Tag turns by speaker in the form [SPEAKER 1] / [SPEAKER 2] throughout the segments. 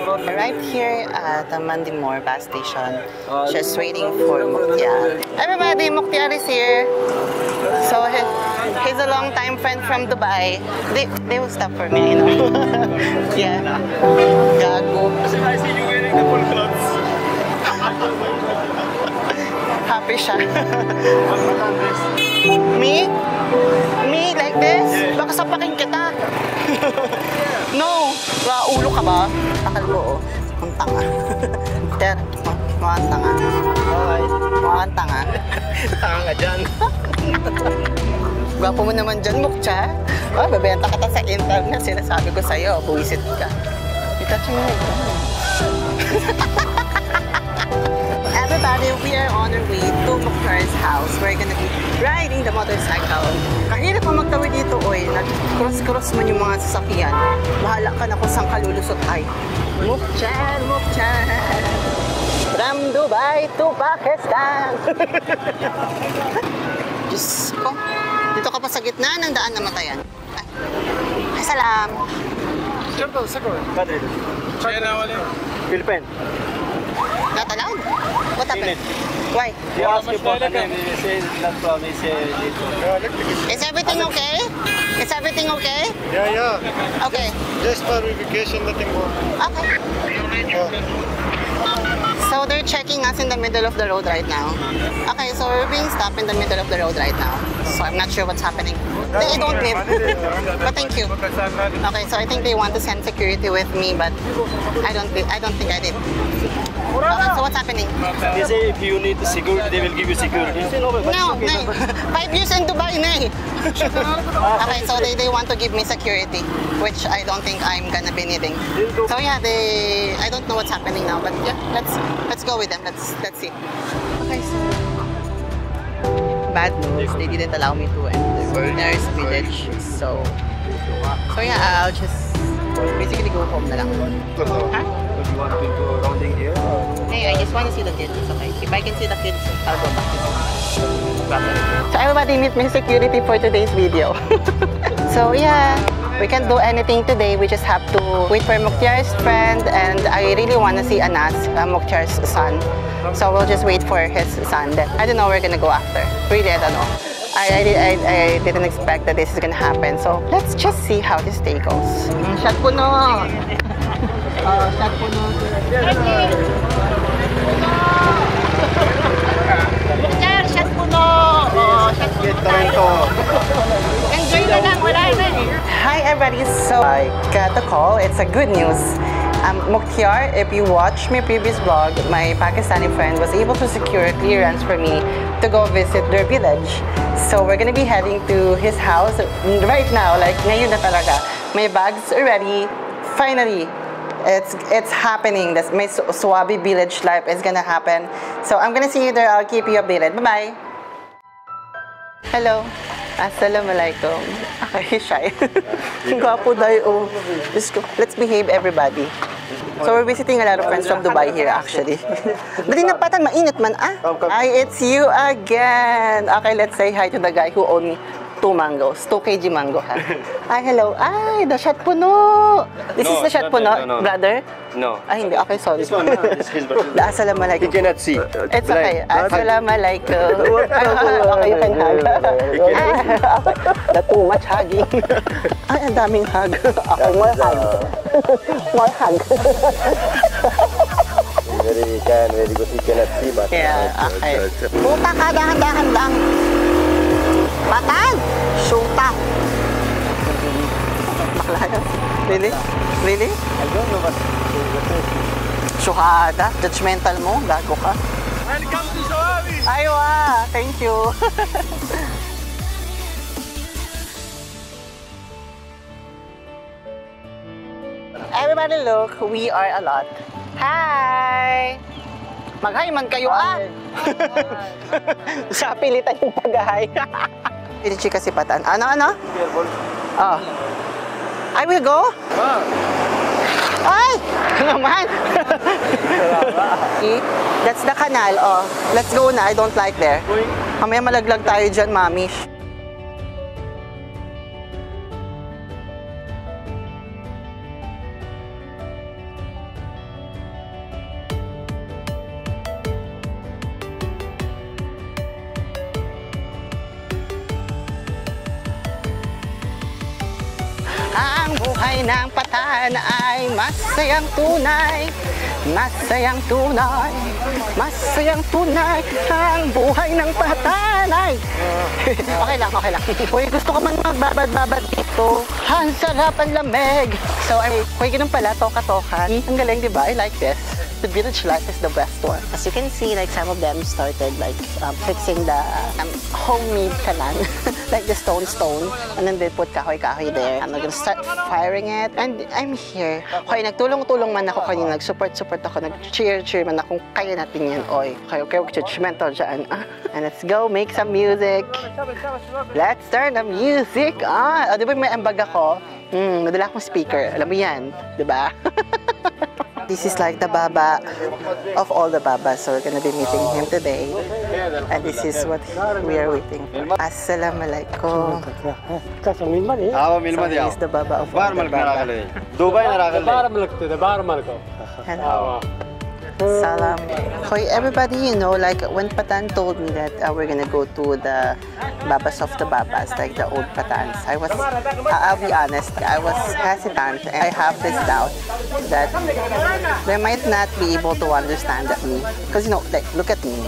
[SPEAKER 1] Right here at the Mandimore bus station. Just waiting for Mukhtiar. Everybody, Mukhtiar is here. So he's a long-time friend from Dubai. They will stop for me, you know. Yeah. Gago.
[SPEAKER 2] I see you wearing the full clothes.
[SPEAKER 1] Happy siya. Me? Me like this?
[SPEAKER 2] Yeah.
[SPEAKER 1] Baka sapakin kita. No! Ulo ka ba? Takal mo, oh. Ang tanga. Ter, mukhang tanga. Alright. Mukhang tanga.
[SPEAKER 2] Tanga ka dyan.
[SPEAKER 1] Gwapo mo naman dyan, Mukcha. Oh, babenta kita sa internet. Sinasabi ko sa'yo, buwisit ka. Itachi mo. Everybody, we are on our way to Mukhtar's house. We're gonna be riding the motorcycle. Kahirap pa magtawid dito, oy. Nag-cross-cross man yung mga sasakyan. Bahala ka na kung saan ka lulusot ay. Mukhtar, Mukhtar. From Dubai to Pakistan. Diyos ko. Dito ka pa sa gitna ng daan na matayan. Ay, salam.
[SPEAKER 2] China wale.
[SPEAKER 3] Philippine.
[SPEAKER 1] Not allowed? What happened? Why?
[SPEAKER 3] He asked you for the name. He said not from. He said it.
[SPEAKER 1] Is everything okay? Is everything okay?
[SPEAKER 4] Yeah.
[SPEAKER 1] Okay.
[SPEAKER 4] Just for verification, nothing more.
[SPEAKER 1] Okay. So they're checking us in the middle of the road right now. Okay, so we're being stopped in the middle of the road right now. So I'm not sure what's happening. They don't live. But thank you. Okay, so I think they want to send security with me, but I don't think I did. Okay, so what's happening?
[SPEAKER 3] They say if you need security, they will give you security. You say no, but
[SPEAKER 1] No,
[SPEAKER 3] it's okay.
[SPEAKER 1] no. 5 years in Dubai, nay. Okay, so they want to give me security, which I don't think I'm gonna be needing. So yeah, I don't know what's happening now, but yeah, let's go with them. Let's see. Okay, so bad news. They didn't allow me to enter Nurse Village. So yeah, I'll just basically go home na lang. Huh?
[SPEAKER 3] Do you want to go rounding here?
[SPEAKER 1] Hey, I just want to see the kids. It's okay. If I can see the kids, I'll go back. So everybody meet me security for today's video. So yeah, we can't do anything today. We just have to wait for Mukhtiar's friend, and I really want to see Anas, Mukhtiar's son. So we'll just wait for his son. Then I don't know where we're gonna go after. Really, I don't know. I didn't expect that this is gonna happen. So let's just see how this day goes. Shot puno. Shot puno. Mukhtar, shot puno. Enjoy na lang, wala na eh. Hi everybody, so I got a call. It's a good news. Mukhtar, if you watch my previous vlog, my Pakistani friend was able to secure clearance for me to go visit their village. So we're gonna be heading to his house right now, like ngayon na talaga. My bags are ready. Finally, it's happening. My Swabi village life is gonna happen. So I'm gonna see you there. I'll keep you updated. Bye-bye. Hello. Assalamualaikum. Okay, shy. Gwapo dayo. Let's behave, everybody. So we're visiting a lot of friends from Dubai here, actually. Dali na patan, mainit man, ah? Ay, it's you again. Okay, let's say hi to the guy who owned me 2 mangoes, 2 kg mango, ha? Ay, hello. Ay, the shot puno. This is the shot puno, brother?
[SPEAKER 3] No.
[SPEAKER 1] Ay, hindi. Okay, sorry.
[SPEAKER 3] This one, this is his brother.
[SPEAKER 1] Assalamualaikum.
[SPEAKER 3] You cannot see.
[SPEAKER 1] It's okay. Assalamualaikum. Okay, you can hug. That's too much hugging. Ay, ang daming hug. Ako, more hug. More hug.
[SPEAKER 3] Very good. You cannot see, but
[SPEAKER 1] Yeah, okay. Puta ka, dahan-dahan lang. Patan! Shoota! Bakla yan. Really? Really?
[SPEAKER 3] I don't know what
[SPEAKER 1] Shuhada? Judgmental mo? Gago ka?
[SPEAKER 2] Welcome to Swabi.
[SPEAKER 1] Aywa! Thank you! Everybody look, we are a lot. Hi! Mag-hi man kayo ah! Sa pilitan yung pag-hi. Pilichi kasi patan. Ano? Oh. I will go? Ay! Naman! That's the canal. Oh. Let's go na. I don't like there. Mamaya malaglag tayo dyan, mami. buhay ng patan ay masayang tunay. Masayang tunay, masayang tunay ang buhay ng patanay. Okay lang, okay lang. Uy, gusto ko man magbabad-babad dito. Ang sarap ang lamig. So, uy, ganun pala, toka-toka. Ang galing, di ba? I like this. The village life is the best one. As you can see, like some of them started like fixing the homemade kalan, like the stone, and then they put kahoy-kahoy there. I'm gonna start firing it, and I'm here. Okay, nagtulong-tulong man ako kanina, nag-support ako, nag-cheer man ako, kaya natin yan, oy. Okay, judgmental dyan. And let's go make some music. Let's turn the music on. Di ba may ambag ako? Nadala akong speaker. Alam mo yan, di ba? This is like the Baba of all the Babas, so we're gonna be meeting him today. And this is what we are waiting for. Assalamualaikum.
[SPEAKER 3] हाँ मिल मत
[SPEAKER 1] So he
[SPEAKER 3] जाओ
[SPEAKER 1] is the Baba of all
[SPEAKER 3] बार
[SPEAKER 1] the
[SPEAKER 3] मलक ना
[SPEAKER 1] Babas.
[SPEAKER 3] रखले दुबई ना रखले
[SPEAKER 2] बार मलक थे
[SPEAKER 1] Hello. Salam. Hoy, everybody, you know, like when Patan told me that we're gonna go to the Babas of the Babas, like the old Patans, I'll be honest, I was hesitant, and I have this doubt that they might not be able to understand me. Because, you know, like, look at me.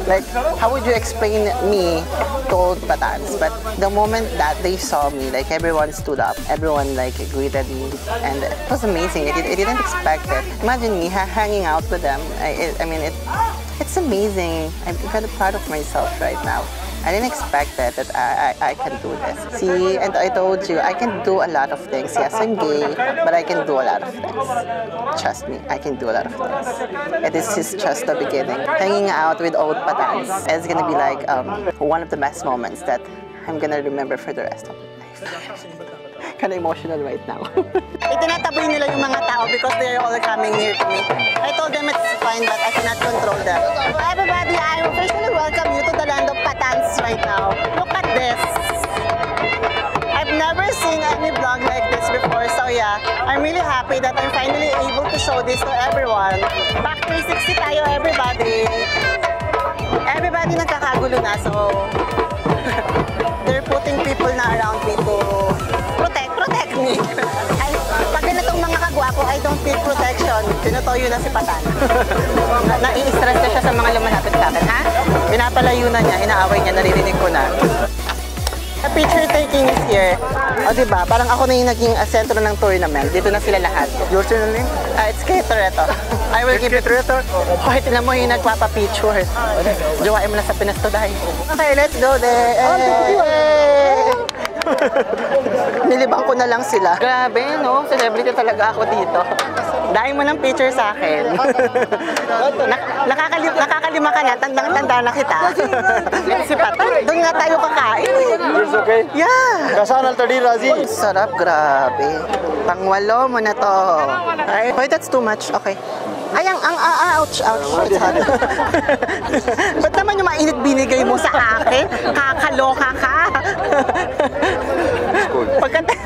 [SPEAKER 1] Like, how would you explain me to old Patans? But the moment that they saw me, like, everyone stood up, everyone, like, greeted me, and it was amazing. I didn't expect it. Imagine me hanging out with them. I mean, it's amazing. I'm kind of proud of myself right now. I didn't expect that I can do this. See, and I told you, I can do a lot of things. Yes, I'm gay, but I can do a lot of things. Trust me, I can do a lot of things. And this is just the beginning. Hanging out with old Patans is gonna be like one of the best moments that I'm gonna remember for the rest of my life. Kind of emotional right now. Itinataboy nila yung mga tao because they're all coming near to me. I told them it's fine, but I cannot control them. So everybody, I officially welcome you to the land of Patans right now. Look at this. I've never seen any vlog like this before, so yeah, I'm really happy that I'm finally able to show this to everyone. Back 360 tayo, everybody. Everybody nagkakagulo na, so they're putting people na around me to protect me. Ay, pag ganitong mga kagwapo, I don't need protection. Tinutoyo na si Patan. Nai-stress na siya sa mga lumalapit sa akin, ha? Pinapalayo na niya, inaaway niya, naririnig ko na. The picture taking is here. O diba, parang ako na yung naging sentro ng tournament. Dito na sila lahat. Your turn name? It's Skater ito. I will give it to ito. Hoy, tinan mo yung nagpapapicture. Jowain mo na sa Pinas to, dahil. Okay, let's go there. Nilibang ko na lang sila. Grabe, no? Celebrity talaga ako dito. Dahil mo ng picture sa akin. Nakakalima ka na, tandang-tanda na kita. Si Patan, doon nga tayo kakain.
[SPEAKER 3] It's okay
[SPEAKER 1] Yeah.
[SPEAKER 3] Kasan al tadi razi
[SPEAKER 1] Sarap, grabe. Pangwalo mo na to. Ay, wait, that's too much. Okay. Ay, ouch. It's hot. Ba't naman yung mainit binigay mo sa akin? Kakaloka ka. Pagkata...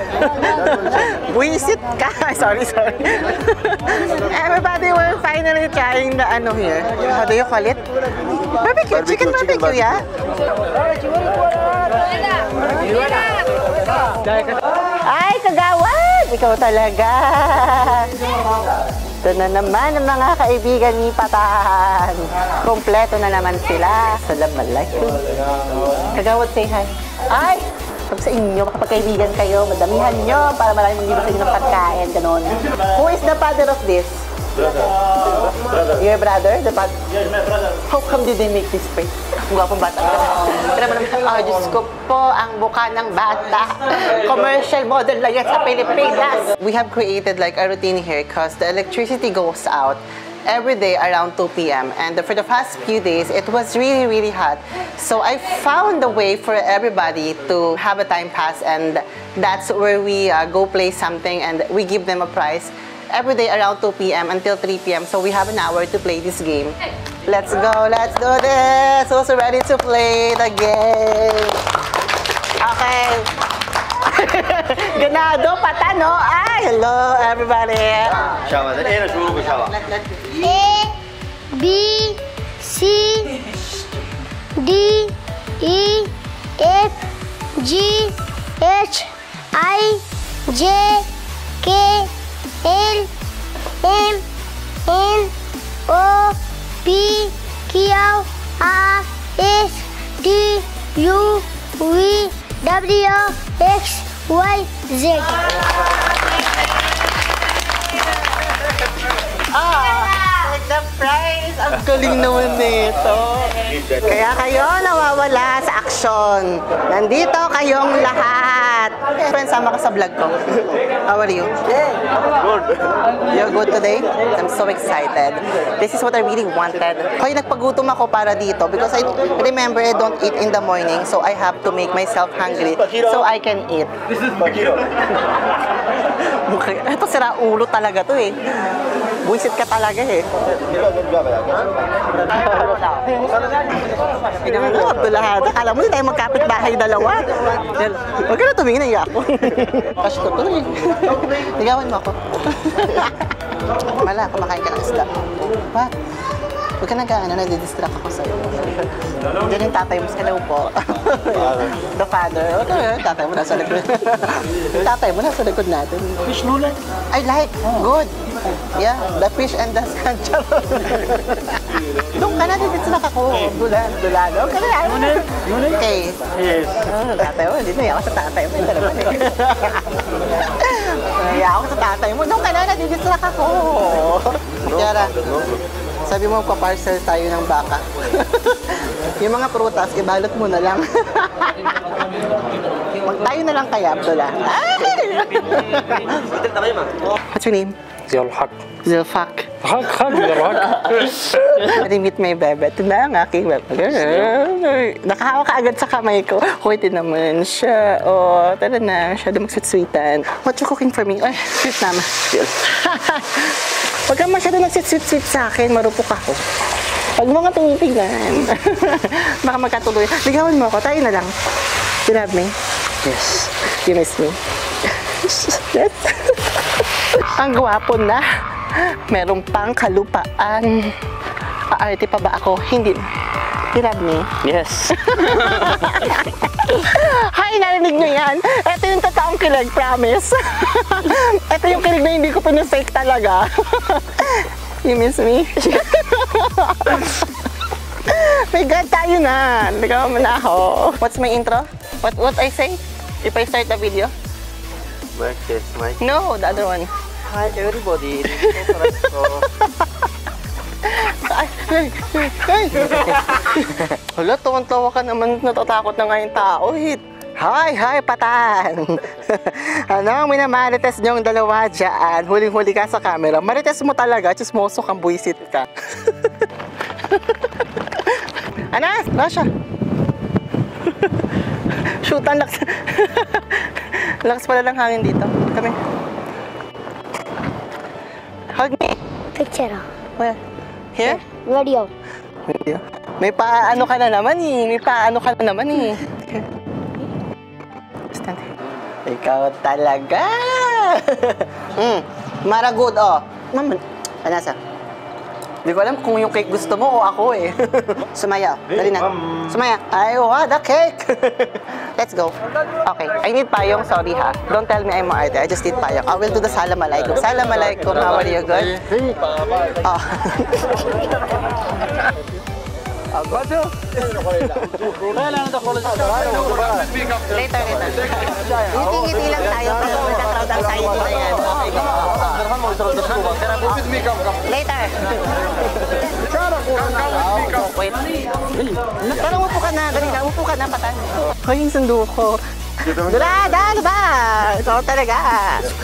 [SPEAKER 1] Buisit ka. Sorry. Everybody, we're finally trying the ano here. How do you call it? Barbecue. Chicken barbecue, yeah? Ay, kagawad! Ikaw talaga! Ito na naman ang mga kaibigan ni Patan. Kompleto na naman sila. Assalamualaikum. Kagawad, say hi. Ay! Pag sa inyo, makapagkaibigan kayo, madamihan nyo para maraming mag-iba sa inyo ng pagkain, ganun. Who is the father of this? Your brother? The father?
[SPEAKER 3] Yes, my brother.
[SPEAKER 1] How come did they make this face? Ang gwapong bata. Pero naman, Diyos ko po, ang mukha ng bata. Commercial model lang yan sa Pilipinas. We have created like a routine here because the electricity goes out every day around 2 p.m. And for the past few days, it was really, really hot. So I found a way for everybody to have a time pass, and that's where we go play something and we give them a prize every day around 2 p.m. until 3 p.m. So we have an hour to play this game. Let's go, let's do this! Who's ready to play the game? Okay. Ganado, Patan, no? Ay, hello, everybody.
[SPEAKER 3] Shawa, na shuru ko shawa.
[SPEAKER 5] A, B, C, D, E, F, G, H, I, J, K, L, M, N, O, P, Q, R, S, T, U, V, W, X, Y, Z.
[SPEAKER 1] Like the prize! Ang galing naman nito. Kaya kayo nawawala sa aksyon. Nandito kayong lahat. Friends, sama ka sa vlog ko. How are you?
[SPEAKER 2] Good.
[SPEAKER 1] You're good today? I'm so excited. This is what I really wanted. Kaya nagpagutom ako para dito because I remember I don't eat in the morning, so I have to make myself hungry so I can eat.
[SPEAKER 2] This is Bagiro.
[SPEAKER 1] Ito sira ulo talaga to eh. Buisit ka talaga eh. Pinaman mo, Abdulahada. Alam mo, hindi tayo magkapit-bahay dalawa. Huwag ka na tumingin, naiya ako. Cash ko to eh. Ligawan mo ako. Mala, kumakain ka ng isda. What? Huwag ka nag-ano, nadidistract ako sa'yo. Diyan yung tatay mo, hello po. The father. Ano yun? Tatay mo nasa likod. Yung tatay mo nasa likod natin. Fish noodle? I like. Good. Yeah, the fish and the sanchar. Doon ka na, didistract ako. Dulan. Doon ka na. Yun. Okay.
[SPEAKER 3] Yes.
[SPEAKER 1] Tatay mo, hindi na ako sa tatay mo. Ito naman eh. Naiya ako sa tatay mo. Doon ka na, nadidistract ako. Tiara. Sabi mo, pa-parcel tayo ng baka. Yung mga prutas, ibalot mo na lang. Tayo na lang kaya, Abdullah. What's your name?
[SPEAKER 3] Zilhak.
[SPEAKER 1] Zilfak.
[SPEAKER 3] Hak, Zilhak.
[SPEAKER 1] Meet my bebe. Ito na ang aking bebe. Nakahawa ka agad sa kamay ko. Hoy, ito naman siya. Oh, tara na. Siya na magsweet-sweetan. What you cooking for me? Ay, sweet naman. Huwag kang masyado nagsit-sweet sa akin. Marupok ako. Huwag mo nga tinitignan. Baka magkatuloy. Ligawan mo ako. Tayo na lang. You love me?
[SPEAKER 3] Yes.
[SPEAKER 1] You miss me? Yes. Ang gwapo na. Meron pang kalupaan. Aarte pa ba ako? Hindi. You love me?
[SPEAKER 3] Yes.
[SPEAKER 1] Hi, narinig nyo yan? Ito yung totoong kilig, promise. Ito yung kilig na hindi ko pinafake talaga. You miss me? My God, tayo na. Ligaw mo na ako. What's my intro? What I say? If I start the video?
[SPEAKER 3] Mic test, mic.
[SPEAKER 1] No, the other one.
[SPEAKER 3] Hi everybody.
[SPEAKER 1] Ay. Hala, tuwan-tawa ka naman. Natatakot na nga yung tao. Hi, patan! Ano ang minamarites niyong dalawa dyan? Huling-huli ka sa camera. Marites mo talaga, chismoso kang buisit ka. Anas, Rasha! Shoot, ang lakas. Lakas pala lang hangin dito. Kami. Hug me.
[SPEAKER 5] Picture.
[SPEAKER 1] Where? Here?
[SPEAKER 5] Video.
[SPEAKER 1] Video. May paano ka na naman eh. Stand. Ikaw talaga. Maragod, oh. Mama, Anasa. Hindi ko alam kung yung cake gusto mo o ako eh. Sumaya. Dali na. Sumaya. I want the cake. Let's go. Okay. I need payong. Sorry ha. Don't tell me I'm arte. I just need payong. I will do the salam alaikum. Salam alaikum. How are you? Good? Oh. Later. Ngiti-ngiti lang tayo pero magka-crowd ang side na yan. Later. Wait. Pero umupo ka na. Dali na. Umupo ka na, patan. Hoy, yung sundo ko. Ano ba? Ikaw talaga.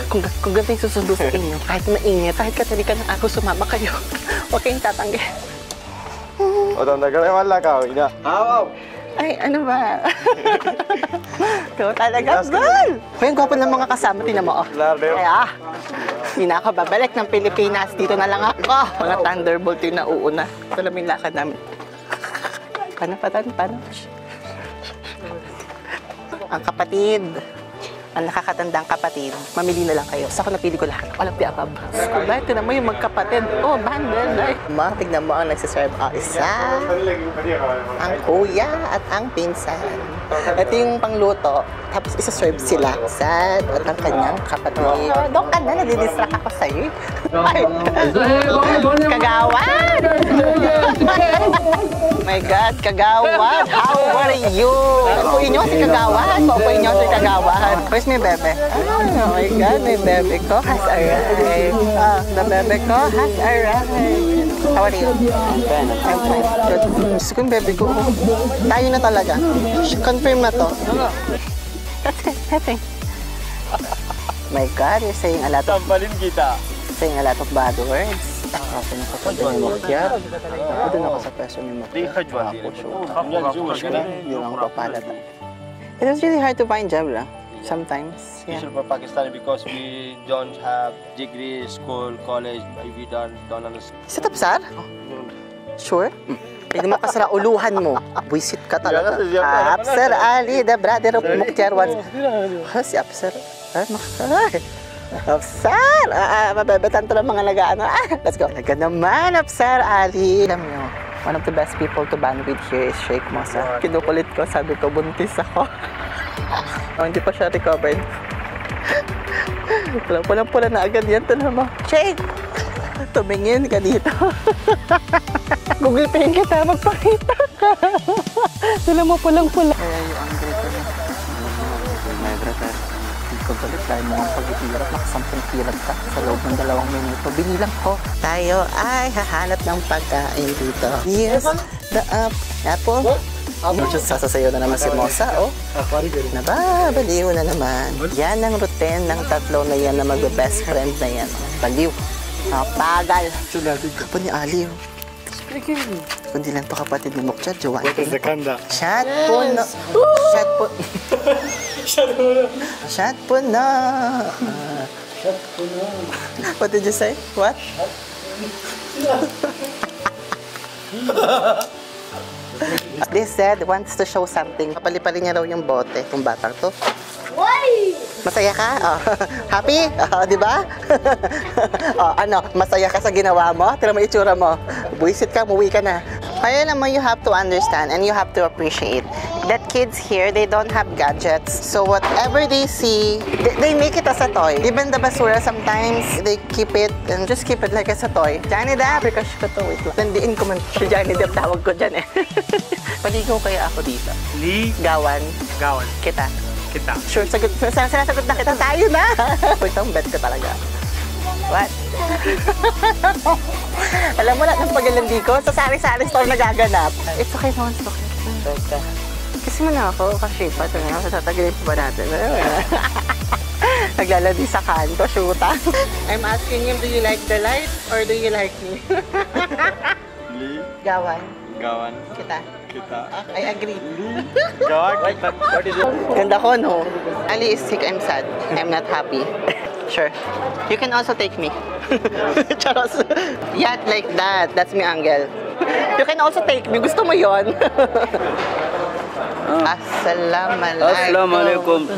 [SPEAKER 1] Kung ganito yung susundo sa inyo, kahit mainit, kahit katalikan ng ako, sumama kayo. Huwag kayong tatanggi. Ay, ano ba? Ikaw talaga, girl! Hoy, ang gwapo ng mga kasama, tinan mo, oh. Kaya, hindi na ako babalik ng Pilipinas. Dito na lang ako. Mga Thunderbolt yung nauuna. Ito lang yung lakad namin. Paano? Ang kapatid. ang nakakatandang kapatid, mamili na lang kayo. Sa ako napili ko lahat. Walang piapab. Dahil tinan mo yung magkapatid. Oh, bundle. Tignan mo ang nagsiserve. Isa, ang kuya at ang pinsan. Ito yung pangluto. Tapos isa-serve sila. Sad at ang kanyang kapatid. Doon ka na, nadidistract ako sa'yo. Ay, kagawad! Oh my God, kagawad! How are you? Paupuin nyo si kagawad. Paupuin nyo si kagawad. Where's my bebe? Oh my God, my bebe ko has arrived. The bebe ko has arrived. How are you? I'm fine. Good. Gusto ko yung bebe ko. Tayo na talaga. Confirm na to. That's it. My God, you're saying a lot of...
[SPEAKER 3] Tampalin kita.
[SPEAKER 1] Saying a lot of bad words. Kasi nakatabi ni Mokia. Doon ako sa pwesto ni Mokia. Hindi lang ako papalata. It was really hard to find job, sometimes. Yeah.
[SPEAKER 3] Especially for Pakistani because we don't have degree, school, college, we don't understand.
[SPEAKER 1] Is it Apsar? Sure? Pwede mo kasara uluhan mo. Buisit ka talaga. Apsar Ali, the brother of Mukhtar was... Si Apsar. Apsar! Mabebetan to ng mga nag-ano. Let's go. Naga naman, Apsar Ali. Alam nyo, one of the best people to band with here is Sheikh Mosa. Kinukulit ko, sabi ko, buntis ako. Hindi pa siya recovered. Pulang-pula na agad yan. Ito mo. Sheikh! Tumingin ka dito. Google Pay kita, magpakita ka. Sila mo pulang-pula. Kaya yung angry ko na. My brother, pagkalit tayo mo ang pag-iirap. Nakasampung hirap ka sa loob ng 2 minuto. Binilang ko. Tayo ay hahanap ng pagkain dito. Yes, the apple. Sasasayo na naman si Mosa, oh. Nababaliw na naman. Yan ang routine ng tatlo na yan na mag-best friend na yan. Baliw. Pagal. Kapon ni Aliw. Kundi lang to kapatid ni Mokcha, Joanne.
[SPEAKER 4] What is the kanda?
[SPEAKER 1] Shot po na. Shot po. Shot po na. What did you say? What? They said wants to show something. Papali-pali niya raw yung bote, kung batang to.
[SPEAKER 5] Why?
[SPEAKER 1] Masaya ka? Oh. Happy? Oh, di ba? Oh, ano, masaya ka sa ginawa mo? Tira mo itsura mo. Buisit ka, muwi ka na. Kaya naman you have to understand and you have to appreciate that kids here, they don't have gadgets. So whatever they see, they make it as a toy. Even the basura, sometimes they keep it and just keep it like as a toy. Johnny Depp, because ko to, wait lang. Nandiin ko man si Johnny Depp, tawag ko dyan eh. Paligaw kaya ako dito. Gawan. Kita. Sure, sagot na kita. Tayo na! Itong bet ko talaga. What? Alam mo lahat ng pagalandi ko, sa sari-sari store nagaganap. It's okay naman, it's okay. Kasi mo na ako, kasi pa, tatagilin pa ba natin? Naglalandi sa kanto, shoota. I'm asking him, do you like the light or do you like me? Gawan. Kita. I agree.
[SPEAKER 3] What is it?
[SPEAKER 1] Ganda ko, no? Ali is sick, I'm sad. I'm not happy. Sure. You can also take me. Charos. Yeah, like that. That's my angle. You can also take me. Gusto mo yon?
[SPEAKER 2] Assalamualaikum.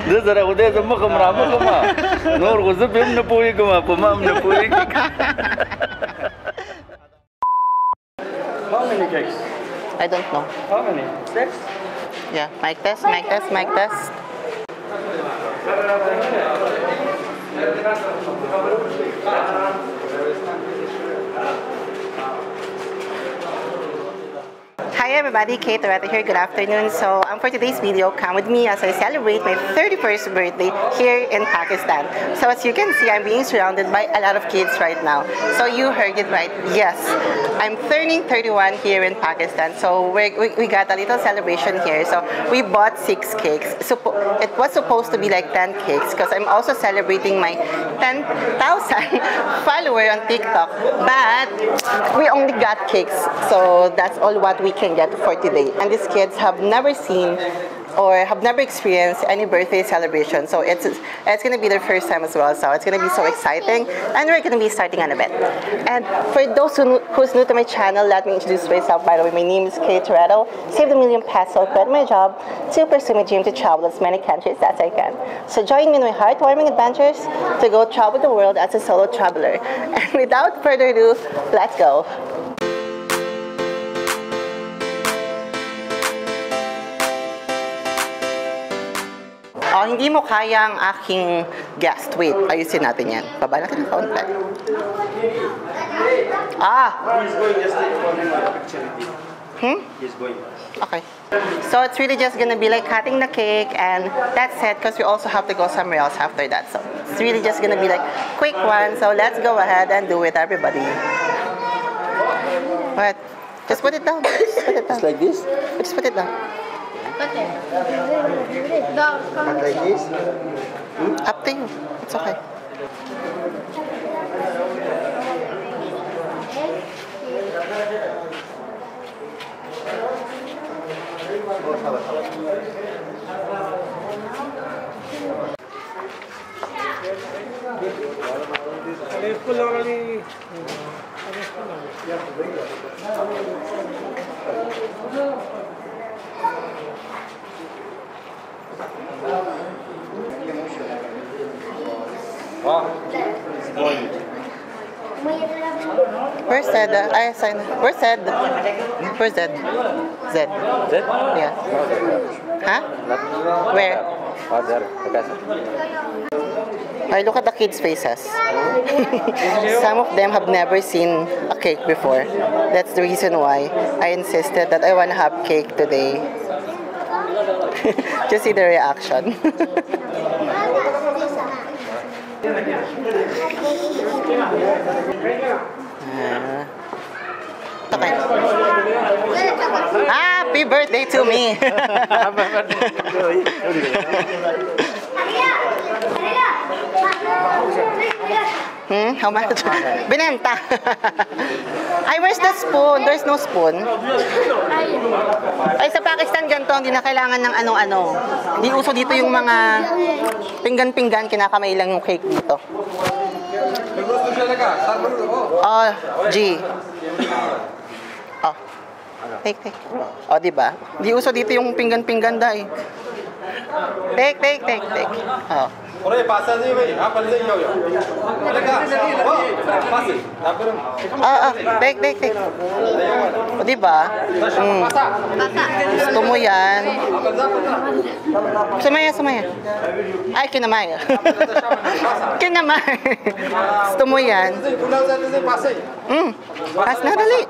[SPEAKER 2] ده زرا وده زما كمرامه كما نور غزب يم نپوي كما پمام نپوي
[SPEAKER 3] How many cakes?
[SPEAKER 1] I don't know.
[SPEAKER 3] How many? 6?
[SPEAKER 1] Yeah, mic test, mic test, mic test. Hi everybody, Kate Toretta here. Good afternoon. So for today's video, come with me as I celebrate my 31st birthday here in Pakistan. So as you can see, I'm being surrounded by a lot of kids right now. So you heard it right. Yes, I'm turning 31 here in Pakistan. So we got a little celebration here. So we bought 6 cakes. So it was supposed to be like 10 cakes because I'm also celebrating my 10,000 follower on TikTok. But we only got cakes. So that's all what we can get for today. And these kids have never seen or have never experienced any birthday celebration. So it's gonna be their first time as well. So it's gonna be so exciting, and we're gonna be starting on a bit. And for those who's new to my channel, let me introduce myself. By the way, my name is Kay Toretto. Saved $1 million peso, quit my job to pursue my dream to travel as many countries as I can. So join me in my heartwarming adventures to go travel the world as a solo traveler. And without further ado, let's go. Oh, hindi mo kaya ang aking guest. Wait, ayusin natin yan. Baba natin ang kaunti.
[SPEAKER 3] He's going just for a picture with you. He's going.
[SPEAKER 1] Okay. So it's really just gonna be like cutting the cake, and that's it, because we also have to go somewhere else after that. So it's really just gonna be like quick one. So let's go ahead and do it, everybody. What? Just put it down. Just put it down.
[SPEAKER 2] Just like this?
[SPEAKER 1] Just put it down.
[SPEAKER 2] Like this?
[SPEAKER 1] Up to you. It's okay. Where's Zed? I sign. Where's Zed? Where's Zed? Zed.
[SPEAKER 2] Zed?
[SPEAKER 1] Yeah. Huh? Where?
[SPEAKER 2] Oh, there. Okay.
[SPEAKER 1] I look at the kids' faces. Some of them have never seen a cake before. That's the reason why I insisted that I want to have cake today. Just see the reaction. Okay. Happy birthday to me! How much? Binenta. Ay, where's the spoon? There's no spoon. Ay, sa Pakistan ganito, hindi na kailangan ng ano-ano. Hindi uso dito yung mga pinggan-pinggan, kinakamay lang yung cake dito. Oh, G. Oh. Take. Oh, diba? Hindi uso dito yung pinggan-pinggan dahil. Take. Oh. Take. O, diba? Gusto mo yan. Sumaya. Ay, kinamay. Kinamay. Gusto mo yan. Pas na, dali.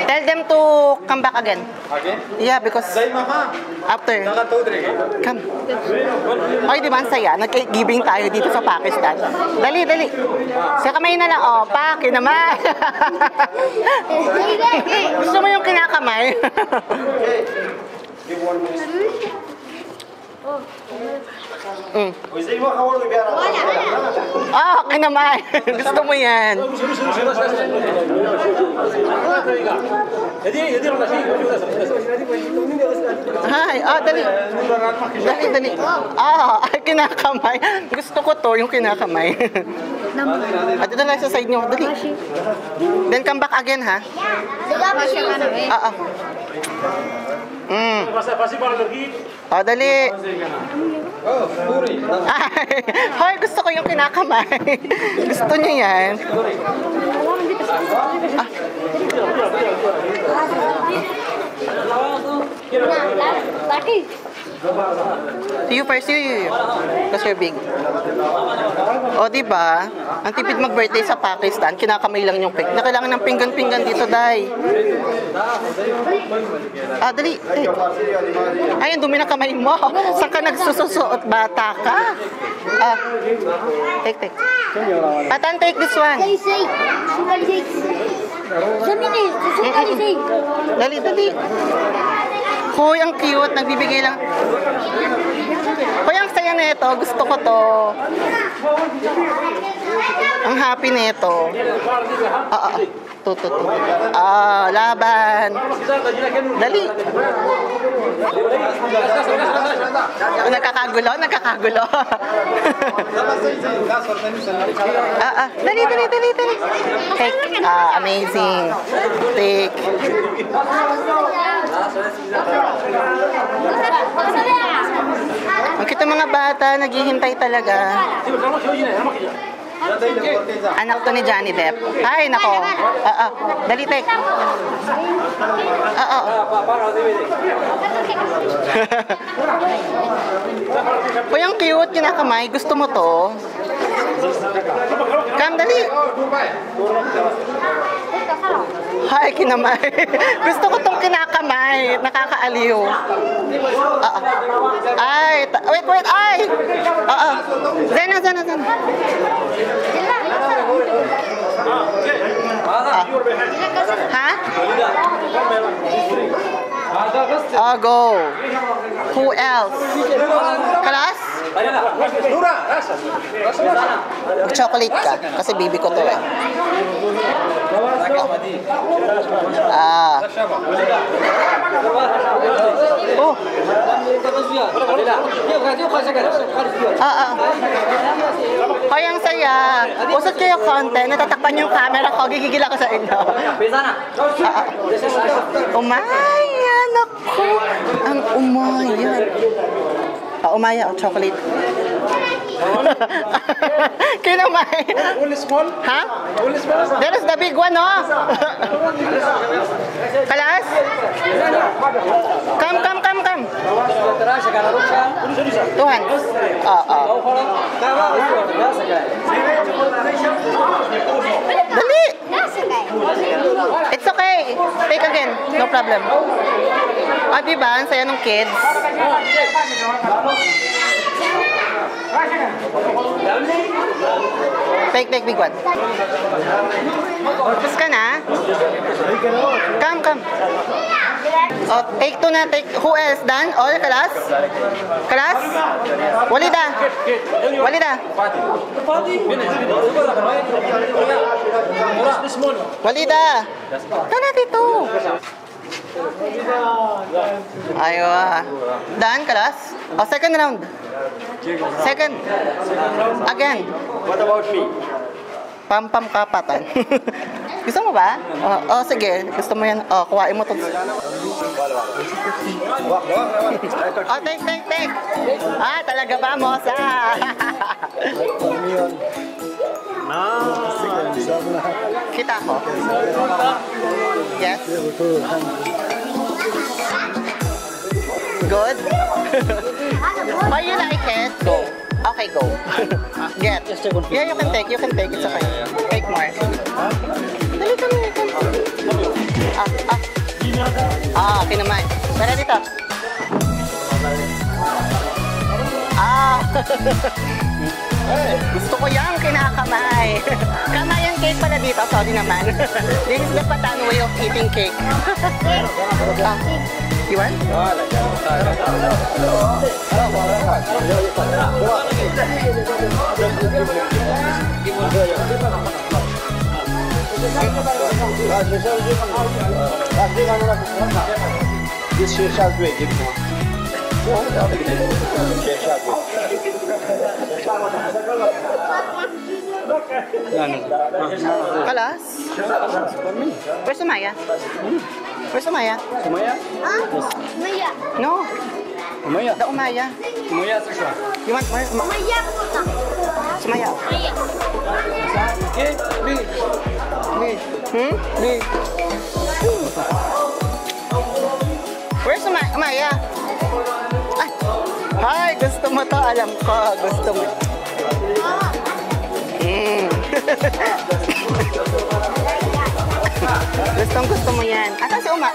[SPEAKER 1] Tell them to come back again. Yeah, because after. Come. Okay, di ba? Ang saya. Nag-giving tayo dito sa Pakistan. Dali. Sa kamay na lang. Oh, paki naman. Gusto mo yung kinakamay? Okay naman. Gusto mo yan. Ay, dali. Ay, kinakamay. Gusto ko to, yung kinakamay. At ito lang sa side nyo. Dali. Then come back again, ha? Dali. Hoy, gusto ko yung kinakamay. Gusto niya yan. You first, you. Because you're big. O, diba? Ang tipid mag-birthday sa Pakistan, kinakamay lang yung cake. Na kailangan ng pinggan-pinggan dito, Day. Dali. Ay, ang dumi na kamay mo. Saan ka nagsususuot? Bata ka? Take. Patan, take this one. Dali. Hoy, ang cute. Nagbibigay lang. Hoy, ang saya na ito. Gusto ko to. Ang happy nito. Tututu. Laban. Dali. Nakakagulo. Dali. Take. Amazing. Take. Ang kita mga bata, naghihintay talaga. Anak to ni Johnny Depp. Ay, nako. Dali, tek. Uy, ang cute, kinakamay. Gusto mo to? Kam, dali. Ay, kinamay. Gusto ko tong kinakamay. Nakakaaliw. Ay, wait, ay. Zena. Ha? Go. Who else? Kalas? Chocolate ka. Kasi bibi ko to eh. Oh. Hoy, ang saya. Usot kayo konti. Natatakpan yung camera ko. Gigigil ako sa inyo. Umayan ako. Ang umayan. Umaya o chocolate. Kinamay.
[SPEAKER 4] Only small?
[SPEAKER 1] Ha?
[SPEAKER 4] Only small?
[SPEAKER 1] There is the big one, no? Kalas? Come. Tuhan. Dali. It's okay. Take again. No problem. Diba? Ang saya ng kids. Take big one. Tapos ka na? Come. Oh, take two na. Take. Who else? Dan? All? Kalas? Walida. Walida. Tana dito. Aywa. Dan, Kalas? Oh, second round. Second. Again.
[SPEAKER 3] What about me?
[SPEAKER 1] Pam kapatan. Gusto mo ba? Sige. Gusto mo yan. Kuhain mo to. Take. Talaga ba, Mosa? Kita ko. Yes? Good? Oh, you like it? Go. Okay, go. Get. Yeah, you can take. It's okay. Take more. Dali ka na. Okay naman. Tara dito. Gusto ko yung kinakamay. Kamayan cake pala dito. Sorry naman. This is the Patan way of eating cake. You want? Kalas? Where's Sumaya? Where's Sumaya?
[SPEAKER 5] Maya.
[SPEAKER 1] No.
[SPEAKER 2] Umaya.
[SPEAKER 1] The Umaya.
[SPEAKER 2] Umaya sa siya.
[SPEAKER 1] You want more?
[SPEAKER 5] Maya.
[SPEAKER 1] Sumaya.
[SPEAKER 2] Okay, me. Me.
[SPEAKER 1] Where's Umaya? Hi, gusto mo to? Alam ko. Gusto mo. Gusto mo yan. Asan si Uma?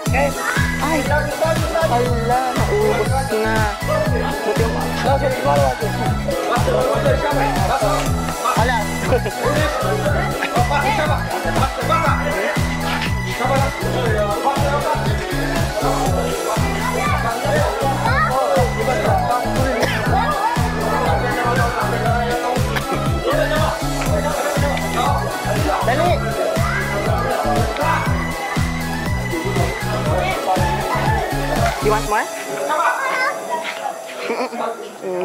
[SPEAKER 1] Ay, ala, naubos na. Ala. Dali! You want more?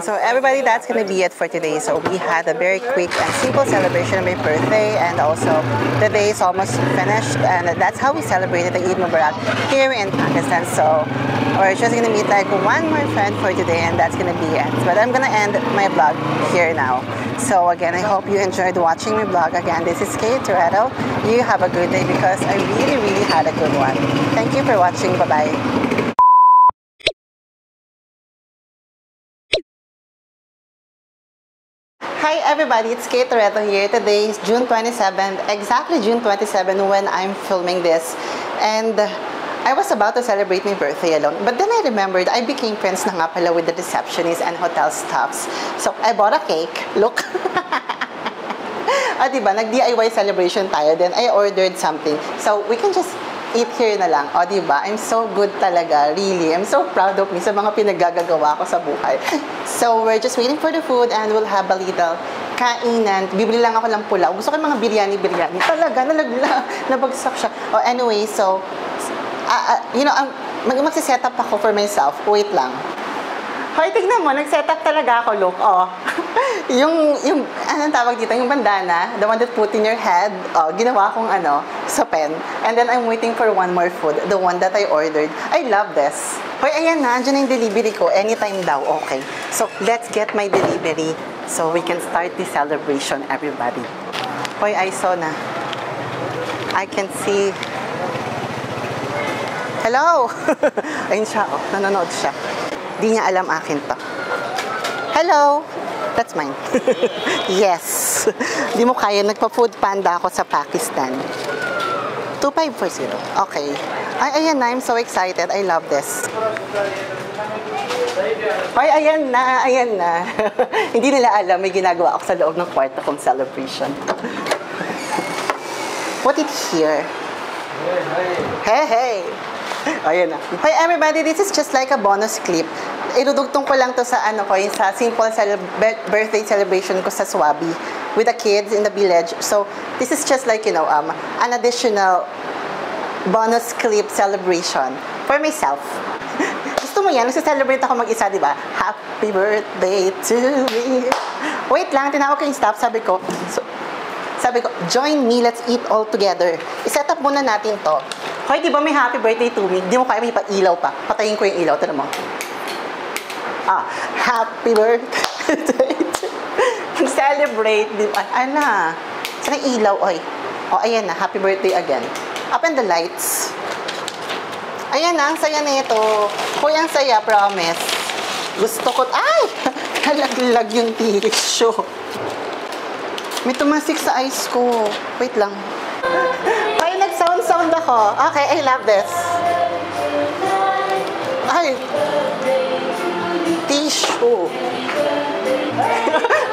[SPEAKER 1] So everybody, that's gonna be it for today. So we had a very quick and simple celebration of my birthday, and also the day is almost finished, and that's how we celebrated the Eid Mubarak here in Pakistan. So we're just gonna meet like one more friend for today, and that's gonna be it. But I'm gonna end my vlog here now. So again, I hope you enjoyed watching my vlog. Again, this is Kay Toretto. You have a good day because I really had a good one. Thank you for watching. Bye-bye. Hi everybody, it's Kay Toretto here. Today is June 27th, exactly June 27 when I'm filming this. And I was about to celebrate my birthday alone. But then I remembered I became friends na nga pala with the receptionists and hotel staffs. So I bought a cake. Look. Diba, nag-DIY celebration tayo. Then I ordered something. So we can just eat here na lang. Diba? I'm so good talaga. Really. I'm so proud of me sa mga pinaggagawa ko sa buhay. So we're just waiting for the food and we'll have a little kainan. Bibili lang ako ng pulaw. Gusto ko yung mga biryani. Talaga, nabagsak siya. Anyway, so you know, magsiset up ako for myself. Wait lang. Hoy, tignan mo, nag-set up talaga ako, look. Yung anong tawag dito? Yung bandana, the one that put in your head. Ginawa kong sa pen. And then I'm waiting for one more food, the one that I ordered. I love this. Hoy, ayan na, andyan na yung delivery ko. Anytime daw, okay. So, let's get my delivery so we can start the celebration, everybody. Hoy, I saw na. I can see. Hello! Ayun siya, nanonood siya. Di niya alam akin to. Hello! That's mine. Yes! Di mo kaya, nagpa-food panda ako sa Pakistan. 2540. Okay. Ay, ayan na, I'm so excited. I love this. Ay, ayan na. Hindi nila alam, may ginagawa ako sa loob ng kwarto kong celebration. What did hear? Hey! Ayan na. Hi everybody, this is just like a bonus clip. Idudugtong ko lang to sa yung sa simple birthday celebration ko sa Swabi with the kids in the village. So, this is just like, an additional bonus clip celebration for myself. Gusto mo yan? Nagsa-celebrate ako mag-isa, di ba? Happy birthday to me. Wait lang, tinawag ko yung staff. Sabi ko, join me, let's eat all together. I-set up muna natin to. Hoy, di ba may happy birthday to me? Di mo kaya may ilaw pa. Patayin ko yung ilaw. Tignan mo. Happy birthday to celebrate. Ana. Saan ang ilaw, oy? Ayan na. Happy birthday again. Open the lights. Ayan na. Ang saya na ito. Hoy, ang saya. Promise. Gusto ko. Ay! Nalaglag yung tissue. May tumasik sa eyes ko. Wait lang. Ay, nag-sound ako. Okay, I love this. Ay. Tissue.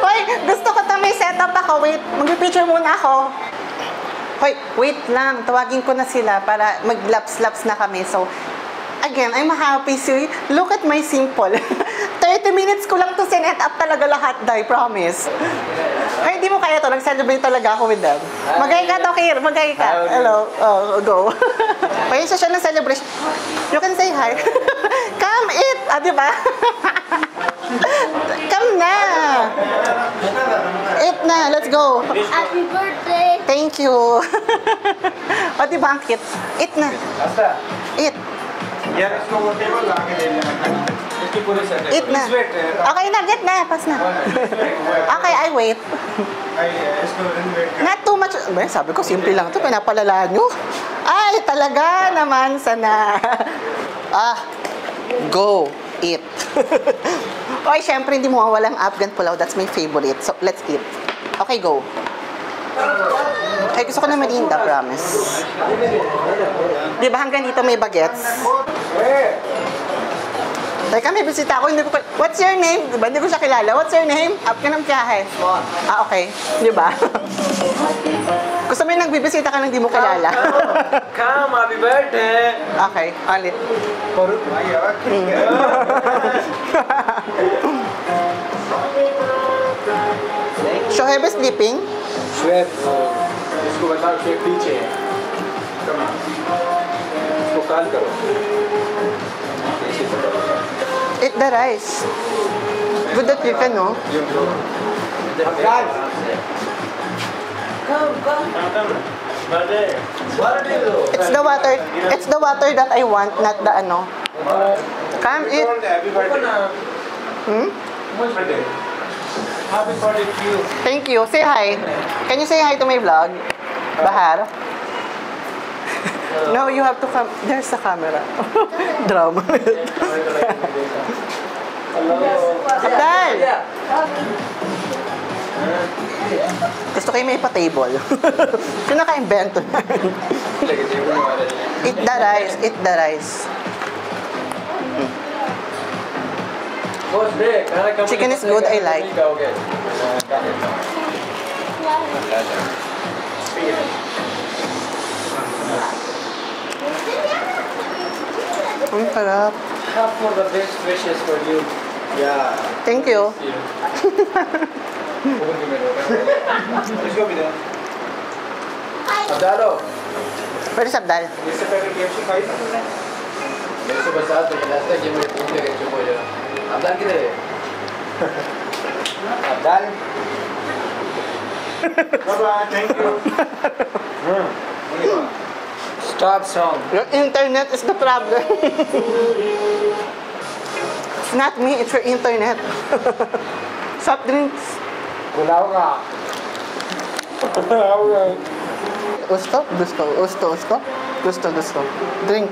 [SPEAKER 1] Hoy, gusto ko may setup ako. Wait, mag-picture muna ako. Hoy, wait lang. Tawagin ko na sila para mag-laps-laps na kami. So, again, I'm happy. See, look at my simple. 30 minutes ko lang to sinet up talaga lahat, I promise. Ay, hindi mo kaya to. Nag-celebrate talaga ako with them. Magay ka, Tokir. Magay ka. Hello. Go. Ayun siya ng celebration. You can say hi. Come eat. Di ba? Come na. Eat na. Let's go.
[SPEAKER 5] Happy birthday.
[SPEAKER 1] Thank you. Di ba ang cute? Eat na. Eat. Eat na. Okay na, get na. Pass na. Okay, I wait. Not too much. Sabi ko, simple lang ito. Pinapalala nyo. Ay, talaga naman. Sana. Go. Eat. Okay, syempre, hindi mo mawalang Afghan pulaw. That's my favorite. So, let's eat. Okay, go. Ay, gusto ko na merinda, promise. Di ba hanggang dito may bagets? Teka, may bisita ako. What's your name? Diba, hindi ko siya kilala. What's your name? Afghan kya hai? Okay. Di ba? Gusto mo yung nagbibisita ka nang di mo kilala?
[SPEAKER 3] Come, happy birthday!
[SPEAKER 1] Okay, ulit. Shoaib is sleeping?
[SPEAKER 3] Shoaib.
[SPEAKER 6] इसको बताओ शेफ पीछे है कम इसको काल करो
[SPEAKER 1] Eat the rice. Good the chicken, no?
[SPEAKER 6] काल
[SPEAKER 1] It's the water. It's the water that I want, not the ano. Come eat.
[SPEAKER 6] Happy birthday
[SPEAKER 1] Hmm?
[SPEAKER 6] Happy birthday to you
[SPEAKER 1] Thank you. Say hi. Can you say hi to my vlog? Bahar? No, you have to come. There's the camera. Drama. Abdal! Gusto kayo may pa-table. Sino naka-invento na? Eat the rice. Eat the rice. Chicken is good, I like. Ang sarap.
[SPEAKER 3] For the best wishes for you.
[SPEAKER 6] या
[SPEAKER 1] Thank you.
[SPEAKER 6] इसको भी दो अब डालो
[SPEAKER 1] Where is Abdal?
[SPEAKER 6] इससे पहले KFC खाई था तुमने मेरे से बचा तो लगता है कि मुझे पूछ के चुप हो जाओ अब्दाल किधर है Abdal bye thank you
[SPEAKER 3] Stop song.
[SPEAKER 1] Your internet is the problem. It's not me, it's your internet. Soft drinks.
[SPEAKER 6] बुलाऊंगा बुलाऊंगा
[SPEAKER 1] Gusto? Gusto. Gusto. Gusto. Gusto. Gusto. Drink.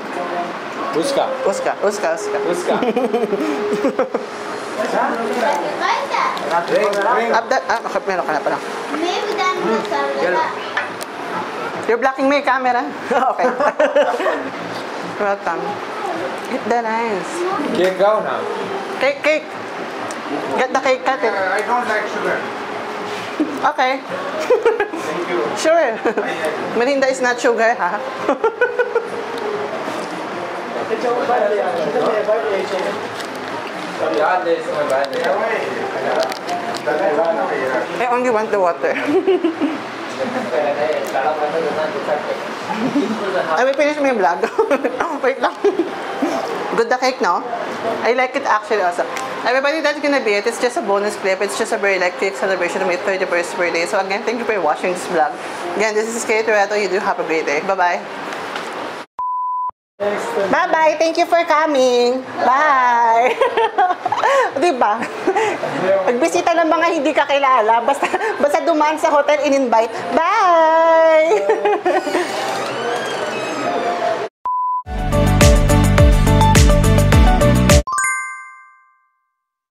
[SPEAKER 6] उसका
[SPEAKER 1] Uska. Uska. Uska.
[SPEAKER 6] उसका
[SPEAKER 1] Abdal. Meron ka na pala.
[SPEAKER 5] Maybe then
[SPEAKER 1] You're blocking my camera. Okay. Welcome. Eat the rice.
[SPEAKER 6] Cake खाओ ना
[SPEAKER 1] Cake, cake. Get the cake, cut it.
[SPEAKER 6] I don't like sugar
[SPEAKER 1] Okay.
[SPEAKER 6] thank you
[SPEAKER 1] Sure. Merinda is not sugar, ha?
[SPEAKER 6] याद है इसमें बात
[SPEAKER 1] I only want the water. I will finish my vlog. Wait lang. Good the cake, no? I like it actually also. Everybody, that's gonna be it. It's just a bonus clip. It's just a very like quick celebration of my 31st birthday. So again, thank you for watching this vlog. Again, this is Kate Toretto. You do have a great day. Bye-bye. Bye-bye. Thank you for coming. Bye. Diba? Magbisita ng mga hindi kakilala. Basta dumaan sa hotel, in-invite. Bye!